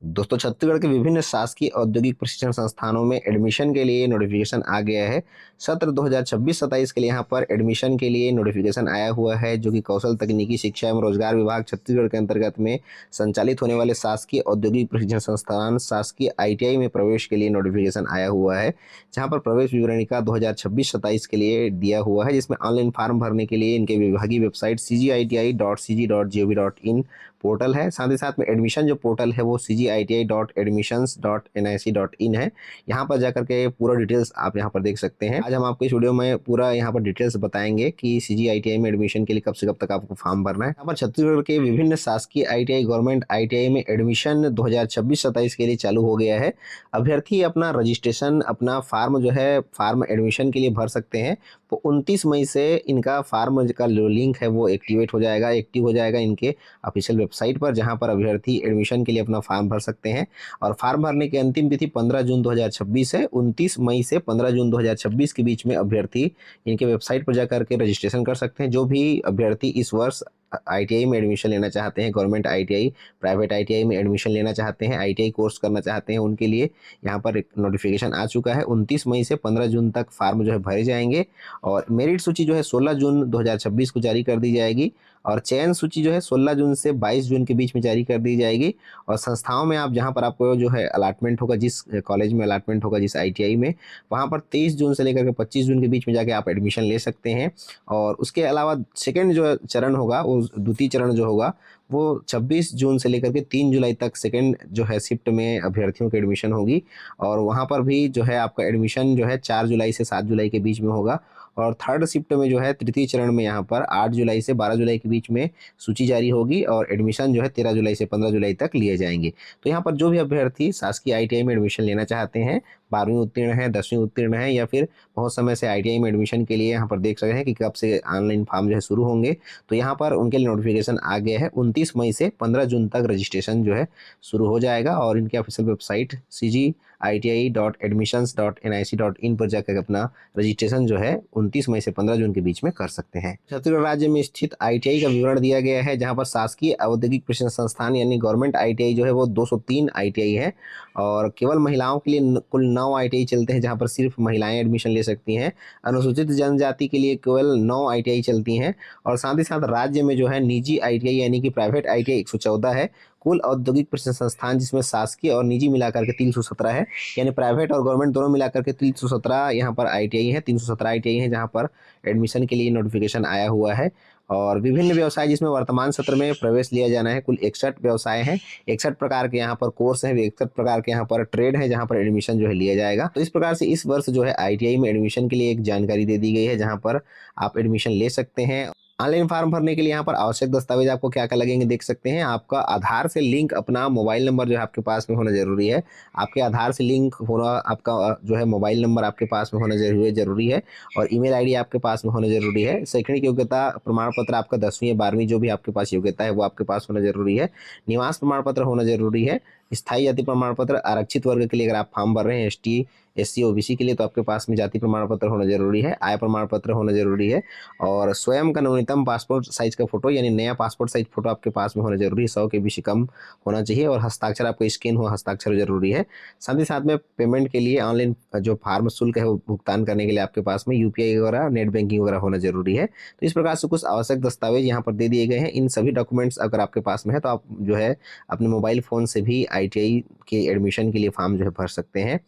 दोस्तों, छत्तीसगढ़ के विभिन्न शासकीय औद्योगिक प्रशिक्षण संस्थानों में एडमिशन के लिए नोटिफिकेशन आ गया है। सत्र 2026-27 के लिए यहाँ पर एडमिशन के लिए नोटिफिकेशन आया हुआ है, जो कि कौशल तकनीकी शिक्षा एवं रोजगार विभाग छत्तीसगढ़ के अंतर्गत में संचालित होने वाले शासकीय औद्योगिक प्रशिक्षण संस्थान शासकीय आईटीआई में प्रवेश के लिए नोटिफिकेशन आया हुआ है। जहाँ पर प्रवेश विवरणिका 2026-27 के लिए दिया हुआ है, जिसमें ऑनलाइन फॉर्म भरने के लिए इनके विभागीय वेबसाइट cgiti.cg.gov.in पोर्टल है। साथ ही साथ में एडमिशन जो पोर्टल है वो cgiti.admissions.nic.in है। यहाँ पर जाकर के पूरा डिटेल्स आप यहाँ पर देख सकते हैं। आज हम आपको इस वीडियो में पूरा यहाँ पर डिटेल्स बताएंगे कि CGITI में एडमिशन के लिए कब से कब तक आपको फॉर्म भरना है। यहाँ पर छत्तीसगढ़ के विभिन्न शासकीय आईटीआई, गवर्नमेंट आईटीआई में एडमिशन 2026-27 के लिए चालू हो गया है। अभ्यर्थी अपना रजिस्ट्रेशन, अपना फॉर्म जो है फॉर्म एडमिशन के लिए भर सकते हैं। तो 29 मई से इनका फॉर्म का जो लिंक है वो एक्टिव हो जाएगा इनके ऑफिशियल वेबसाइट पर, जहां पर अभ्यर्थी एडमिशन के लिए अपना फॉर्म भर सकते हैं। और फॉर्म भरने की अंतिम तिथि 15 जून 2026 है। 29 मई से 15 जून 2026 के बीच में अभ्यर्थी इनके वेबसाइट पर जाकर के रजिस्ट्रेशन कर सकते हैं। जो भी अभ्यर्थी इस वर्ष आईटीआई में एडमिशन लेना चाहते हैं, गवर्नमेंट आईटीआई, प्राइवेट आईटीआई में एडमिशन लेना चाहते हैं, आईटीआई कोर्स करना चाहते हैं, उनके लिए यहाँ पर एक नोटिफिकेशन आ चुका है। 29 मई से 15 जून तक फॉर्म जो है भरे जाएंगे और मेरिट सूची जो है 16 जून 2026 को जारी कर दी जाएगी और चयन सूची जो है 16 जून से 22 जून के बीच में जारी कर दी जाएगी। और संस्थाओं में आप जहां पर आपको जो है अलॉटमेंट होगा, जिस कॉलेज में अलॉटमेंट होगा, जिस आईटीआई में, वहां पर 23 जून से लेकर के 25 जून के बीच में जाके आप एडमिशन ले सकते हैं। और उसके अलावा सेकेंड जो चरण होगा, वो द्वितीय चरण जो होगा वो 26 जून से लेकर के 3 जुलाई तक सेकेंड जो है शिफ्ट में अभ्यर्थियों की एडमिशन होगी। और वहाँ पर भी जो है आपका एडमिशन जो है 4 जुलाई से 7 जुलाई के बीच में होगा। और थर्ड शिफ्ट में जो है तृतीय चरण में यहाँ पर 8 जुलाई से 12 जुलाई के बीच में सूची जारी होगी और एडमिशन जो है 13 जुलाई से 15 जुलाई तक लिए जाएंगे। तो यहाँ पर जो भी अभ्यर्थी शासकीय आईटीआई में एडमिशन लेना चाहते हैं, 12वीं उत्तीर्ण है, 10वीं उत्तीर्ण है, या फिर बहुत समय से आईटीआई में एडमिशन के लिए यहाँ पर देख सकते हैं कि कब से ऑनलाइन फॉर्म जो है शुरू होंगे, तो यहाँ पर उनके लिए नोटिफिकेशन आ गया है। 29 मई से 15 जून तक रजिस्ट्रेशन जो है शुरू हो जाएगा और इनके ऑफिशियल वेबसाइट cgiti.admissions.nic.in पर जाकर अपना रजिस्ट्रेशन जो है 29 मई से 15 जून के बीच में कर सकते हैं। छत्तीसगढ़ राज्य में स्थित आईटीआई का विवरण दिया गया है, जहां पर शासकीय औद्योगिक प्रशिक्षण संस्थान यानी गवर्नमेंट आईटीआई जो है वो 203 आईटीआई है और केवल महिलाओं के लिए कुल 9 आईटीआई चलते हैं, जहां पर सिर्फ महिलाएं एडमिशन ले सकती हैं। अनुसूचित जनजाति के लिए केवल 9 आईटीआई चलती हैं और साथ ही साथ राज्य में जो है निजी आईटीआई यानी कि प्राइवेट आईटीआई 114 है। कुल औद्योगिक प्रशिक्षण संस्थान जिसमें शासकीय और निजी मिलाकर के 317 है, यानी प्राइवेट और गवर्नमेंट दोनों मिलाकर के 317 यहाँ पर आईटीआई है, 317 आईटीआई है जहाँ पर एडमिशन के लिए नोटिफिकेशन आया हुआ है। और विभिन्न व्यवसाय जिसमें वर्तमान सत्र में प्रवेश लिया जाना है, कुल 61 व्यवसाय हैं, 61 प्रकार के यहाँ पर कोर्स हैं, 61 प्रकार के यहाँ पर ट्रेड है जहाँ पर एडमिशन जो है लिया जाएगा। तो इस प्रकार से इस वर्ष जो है आईटीआई में एडमिशन के लिए एक जानकारी दे दी गई है, जहाँ पर आप एडमिशन ले सकते हैं। ऑनलाइन फॉर्म भरने के लिए यहाँ पर आवश्यक दस्तावेज आपको क्या क्या लगेंगे देख सकते हैं। आपका आधार से लिंक अपना मोबाइल नंबर जो है आपके पास में होना जरूरी है। आपके आधार से लिंक होना, आपका जो है मोबाइल नंबर आपके पास में होना जरूरी है और ईमेल आईडी आपके पास में होना जरूरी है। शैक्षणिक योग्यता प्रमाण पत्र आपका 10वीं या 12वीं जो भी आपके पास योग्यता है वो आपके पास होना जरूरी है। निवास प्रमाण पत्र होना जरूरी है। स्थायी जाति प्रमाण पत्र, आरक्षित वर्ग के लिए अगर आप फॉर्म भर रहे हैं, एसटी, एससी, ओबीसी के लिए, तो आपके पास में जाति प्रमाण पत्र होना जरूरी है। आय प्रमाण पत्र होना जरूरी है और स्वयं का न्यूनतम पासपोर्ट साइज का फोटो यानी नया पासपोर्ट साइज फोटो आपके पास में होना जरूरी है। 100 KB से कम होना चाहिए और हस्ताक्षर आपको स्कैन हुआ हस्ताक्षर जरूरी है। साथ ही साथ में पेमेंट के लिए ऑनलाइन जो फॉर्म शुल्क है वो भुगतान करने के लिए आपके पास में यूपीआई वगैरह, नेट बैंकिंग वगैरह होना जरूरी है। तो इस प्रकार से कुछ आवश्यक दस्तावेज यहाँ पर दे दिए गए हैं। इन सभी डॉक्यूमेंट्स अगर आपके पास में है तो आप जो है अपने मोबाइल फ़ोन से भी आईटीआई के एडमिशन के लिए फॉर्म जो है भर सकते हैं।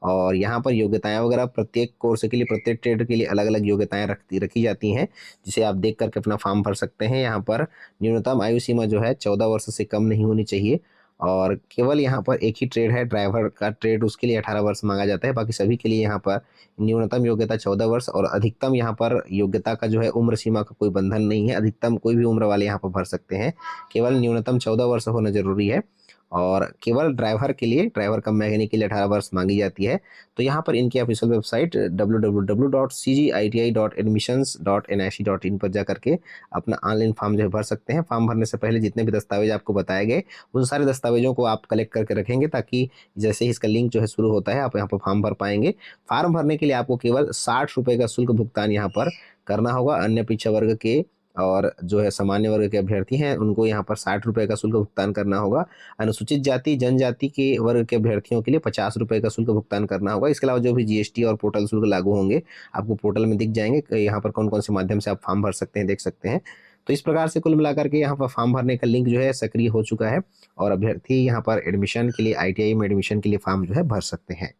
और यहाँ पर योग्यताएं वगैरह प्रत्येक कोर्स के लिए, प्रत्येक ट्रेड के लिए अलग अलग योग्यताएं रखी जाती हैं, जिसे आप देख करके अपना फॉर्म भर सकते हैं। यहाँ पर न्यूनतम आयु सीमा जो है 14 वर्ष से कम नहीं होनी चाहिए और केवल यहाँ पर एक ही ट्रेड है ड्राइवर का ट्रेड, उसके लिए 18 वर्ष मांगा जाता है। बाकी सभी के लिए यहाँ पर न्यूनतम योग्यता 14 वर्ष और अधिकतम यहाँ पर योग्यता का जो है उम्र सीमा का कोई बंधन नहीं है। अधिकतम कोई भी उम्र वाले यहाँ पर भर सकते हैं। केवल न्यूनतम 14 वर्ष होना जरूरी है और केवल ड्राइवर के लिए, ड्राइवर कम मैकेनिक के लिए 18 वर्ष मांगी जाती है। तो यहाँ पर इनकी ऑफिशियल वेबसाइट www.cgiti.admissions.nic.in पर जा करके अपना ऑनलाइन फॉर्म जो है भर सकते हैं। फॉर्म भरने से पहले जितने भी दस्तावेज आपको बताए गए उन सारे दस्तावेजों को आप कलेक्ट करके रखेंगे, ताकि जैसे ही इसका लिंक जो है शुरू होता है आप यहाँ पर फॉर्म भर पाएंगे। फॉर्म भरने के लिए आपको केवल 60 रुपये का शुल्क भुगतान यहाँ पर करना होगा। अन्य पिछड़ा वर्ग के और जो है सामान्य वर्ग के अभ्यर्थी हैं उनको यहाँ पर 60 रुपये का शुल्क भुगतान करना होगा। अनुसूचित जाति जनजाति के वर्ग के अभ्यर्थियों के लिए 50 रुपये का शुल्क भुगतान करना होगा। इसके अलावा जो भी जीएसटी और पोर्टल शुल्क लागू होंगे आपको पोर्टल में दिख जाएंगे, यहाँ पर कौन कौन से माध्यम से आप फॉर्म भर सकते हैं देख सकते हैं। तो इस प्रकार से कुल मिलाकर के यहाँ पर फॉर्म भरने का लिंक जो है सक्रिय हो चुका है और अभ्यर्थी यहाँ पर एडमिशन के लिए ITI में एडमिशन के लिए फॉर्म जो है भर सकते हैं।